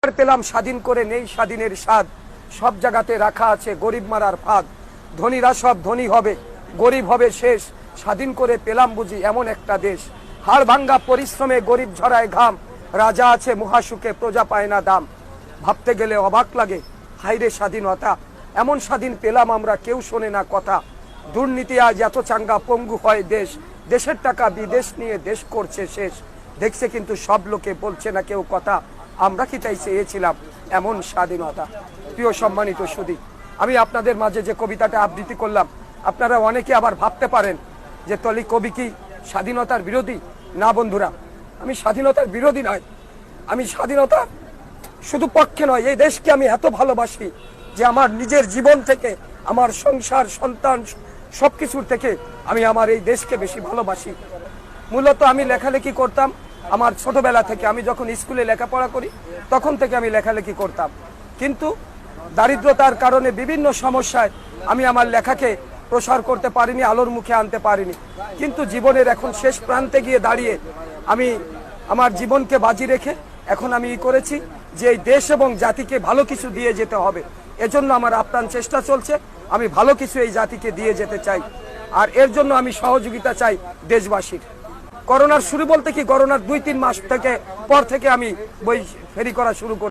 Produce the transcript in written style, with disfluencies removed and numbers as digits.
পেলাম স্বাধীন করে নেই স্বাধীনের স্বাদ, সব জায়গাতে রাখা আছে গরিব মারার ফাঁদ। ধনীরা সব ধনী হবে, গরিব হবে শেষ, স্বাধীন করে পেলাম বুঝি এমন একটা দেশ। হাড় ভাঙ্গা পরিশ্রমে গরিব ঝরায় ঘাম, রাজা আছে মহাসুখে প্রজা পায় না দাম। ভাবতে গেলে অবাক লাগে, হাইরে স্বাধীনতা, এমন স্বাধীন পেলাম আমরা কেউ শোনে না কথা। দুর্নীতি আজ এত চাঙ্গা পঙ্গু হয় দেশ, দেশের টাকা বিদেশ নিয়ে দেশ করছে শেষ। দেখছে কিন্তু সব লোকে বলছে না কেউ কথা, আমরা কি তাই চেয়েছিলাম এমন স্বাধীনতা। প্রিয় সম্মানিত সুধী, আমি আপনাদের মাঝে যে কবিতাটা আবৃত্তি করলাম, আপনারা অনেকে আবার ভাবতে পারেন যে তলি কবি কি স্বাধীনতার বিরোধী? না বন্ধুরা, আমি স্বাধীনতার বিরোধী নয়, আমি স্বাধীনতা শুধু পক্ষে নয়, এই দেশকে আমি এত ভালোবাসি যে আমার নিজের জীবন থেকে, আমার সংসার সন্তান সবকিছুর থেকে আমি আমার এই দেশকে বেশি ভালোবাসি। মূলত আমি লেখালেখি করতাম আমার ছোটবেলা থেকে, আমি যখন স্কুলে লেখাপড়া করি তখন থেকে আমি লেখালেখি করতাম, কিন্তু দারিদ্রতার কারণে বিভিন্ন সমস্যায় আমি আমার লেখাকে প্রসার করতে পারিনি, আলোর মুখে আনতে পারিনি। কিন্তু জীবনের এখন শেষ প্রান্তে গিয়ে দাঁড়িয়ে আমি আমার জীবনকে বাজি রেখে এখন আমি করেছি যে এই দেশ এবং জাতিকে ভালো কিছু দিয়ে যেতে হবে। এজন্য আমার আপ্রাণ চেষ্টা চলছে, আমি ভালো কিছু এই জাতিকে দিয়ে যেতে চাই, আর এর জন্য আমি সহযোগিতা চাই দেশবাসীর। করোনার শুরু বলতে কি, করোনার 2-3 মাস থেকে পর থেকে আমি বই ফেরি করা শুরু করি।